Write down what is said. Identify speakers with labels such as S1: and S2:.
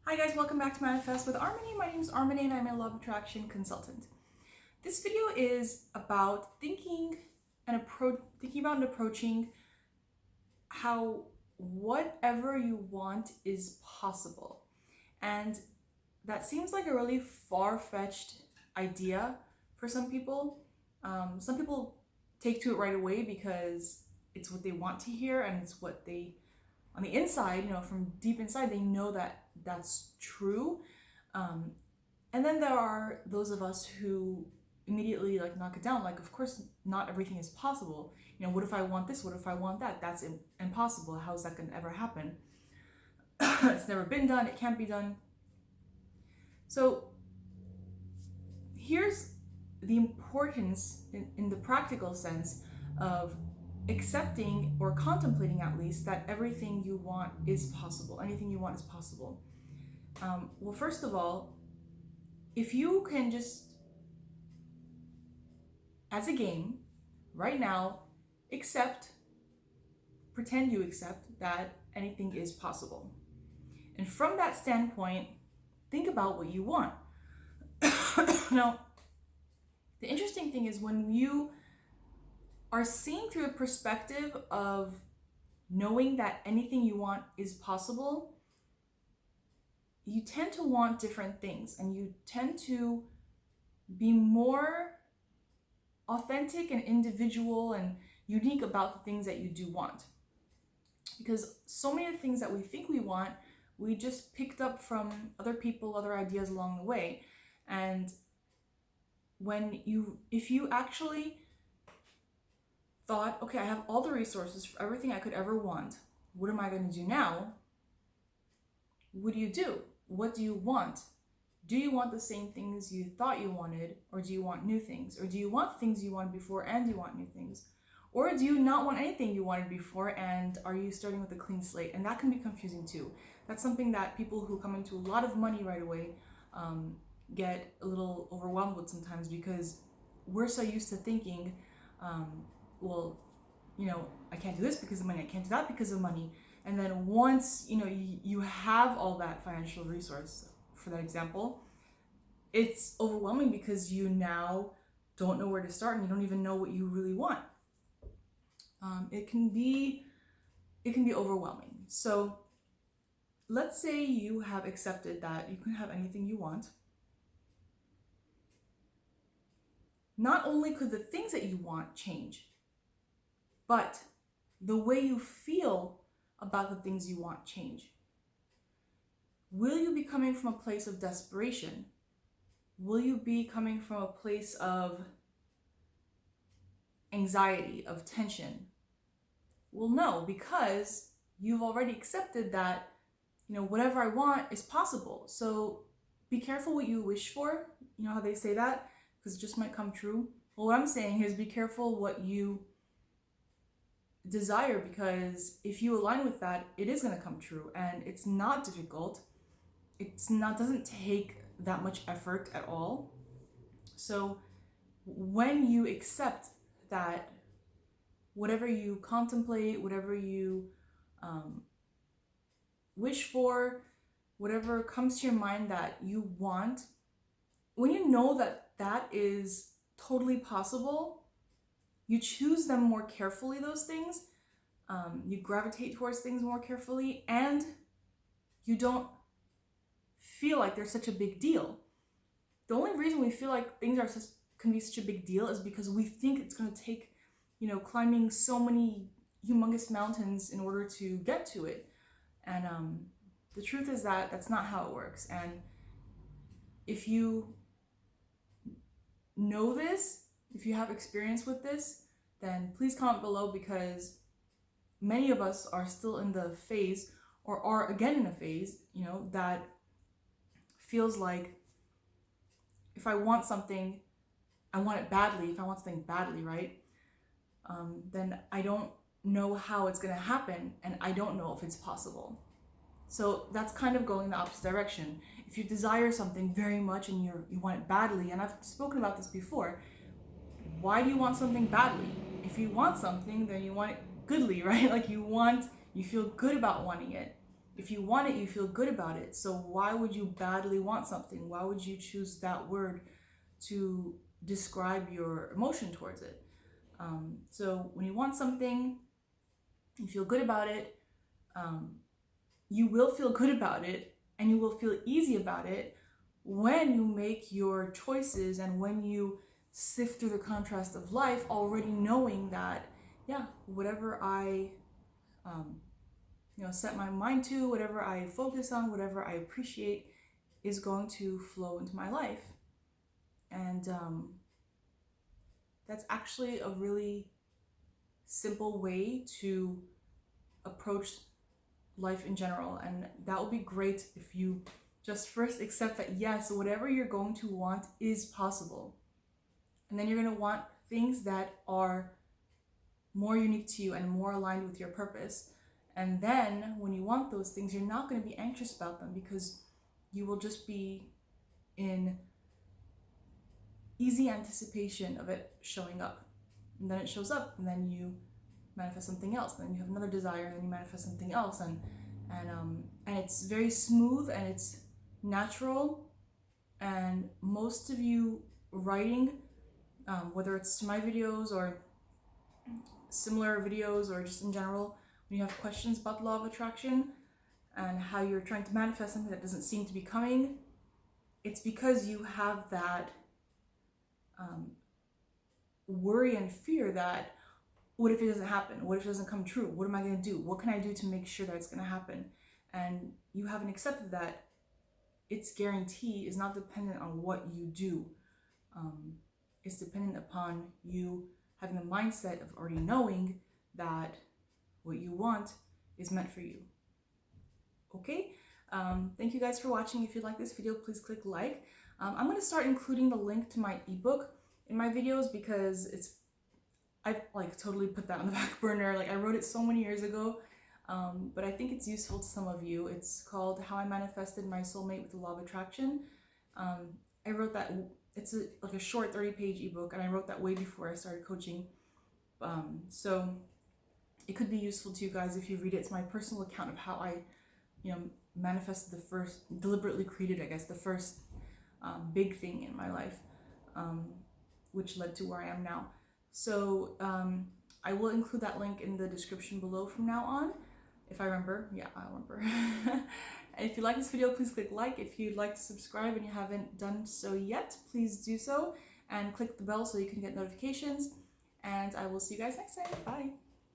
S1: Hi guys, welcome back to Manifest with Armine. My name is Armine and I'm a love attraction consultant. This video is about thinking about and approaching how whatever you want is possible. And that seems like a really far-fetched idea for some people. Some people take to it right away because it's what they want to hear and it's what they, on the inside, from deep inside, they know that that's true. And then there are those of us who immediately knock it down. Of course, not everything is possible. What if I want this? What if I want that? That's impossible. How is that going to ever happen? It's never been done. It can't be done. So here's the importance in the practical sense of accepting or contemplating at least that everything you want is possible. Anything you want is possible. Well, first of all, if you can just, as a game, right now, pretend you accept that anything is possible. And from that standpoint, think about what you want. Now, the interesting thing is when you are seeing through a perspective of knowing that anything you want is possible, you tend to want different things and you tend to be more authentic and individual and unique about the things that you do want. Because so many of the things that we think we want, we just picked up from other people, other ideas along the way. And if you actually thought, okay, I have all the resources for everything I could ever want, what am I going to do now? What do you do? What do you want? Do you want the same things you thought you wanted, or do you want new things? Or do you want things you wanted before and you want new things? Or do you not want anything you wanted before and are you starting with a clean slate? And that can be confusing too. That's something that people who come into a lot of money right away get a little overwhelmed with sometimes, because we're so used to thinking, I can't do this because of money, I can't do that because of money. And then once, you have all that financial resource, for that example, it's overwhelming because you now don't know where to start and you don't even know what you really want. It can be overwhelming. So let's say you have accepted that you can have anything you want. Not only could the things that you want change, but the way you feel about the things you want change. Will you be coming from a place of desperation? Will you be coming from a place of anxiety, of tension? Well, no, because you've already accepted that, whatever I want is possible. So be careful what you wish for. You know how they say that? Because it just might come true. Well, what I'm saying is be careful what you desire, because if you align with that, it is going to come true, and it's not difficult. Doesn't take that much effort at all. So when you accept that whatever you contemplate, whatever you wish for, whatever comes to your mind that you want, when you know that that is totally possible, you choose them more carefully, those things. You gravitate towards things more carefully, and you don't feel like they're such a big deal. The only reason we feel like things can be such a big deal is because we think it's going to take, climbing so many humongous mountains in order to get to it. And the truth is that that's not how it works. And if you know this, if you have experience with this, then please comment below, because many of us are still in the phase, or are again in a phase, that feels like if I want something, I want it badly. If I want something badly, right? Then I don't know how it's going to happen, and I don't know if it's possible. So that's kind of going the opposite direction. If you desire something very much and you want it badly, and I've spoken about this before, why do you want something badly? If you want something, then you want it goodly, right? You feel good about wanting it. If you want it, you feel good about it. So why would you badly want something? Why would you choose that word to describe your emotion towards it? So when you want something, you feel good about it, you will feel good about it, and you will feel easy about it when you make your choices and when you sift through the contrast of life, already knowing that, yeah, whatever I set my mind to, whatever I focus on, whatever I appreciate is going to flow into my life. And that's actually a really simple way to approach life in general. And that would be great if you just first accept that, yes, whatever you're going to want is possible. And then you're going to want things that are more unique to you and more aligned with your purpose. And then when you want those things, you're not going to be anxious about them because you will just be in easy anticipation of it showing up. And then it shows up, and then you manifest something else. Then you have another desire, and then you manifest something else. And it's very smooth and it's natural. And most of you writing, whether it's to my videos or similar videos or just in general, when you have questions about the law of attraction and how you're trying to manifest something that doesn't seem to be coming, it's because you have that worry and fear that, what if it doesn't happen? What if it doesn't come true? What am I going to do? What can I do to make sure that it's going to happen? And you haven't accepted that its guarantee is not dependent on what you do. It's dependent upon you having the mindset of already knowing that what you want is meant for you. Okay? Thank you guys for watching. If you like this video, please click like. I'm going to start including the link to my ebook in my videos because I've totally put that on the back burner. I wrote it so many years ago, but I think it's useful to some of you. It's called How I Manifested My Soulmate with the Law of Attraction. I wrote that, it's a short 30-page ebook, and I wrote that way before I started coaching. So it could be useful to you guys if you read it. It's my personal account of how I, manifested deliberately created, I guess, the first big thing in my life, which led to where I am now. So I will include that link in the description below from now on, if I remember. Yeah, I remember. And if you like this video, please click like. If you'd like to subscribe and you haven't done so yet, please do so. And click the bell so you can get notifications. And I will see you guys next time. Bye.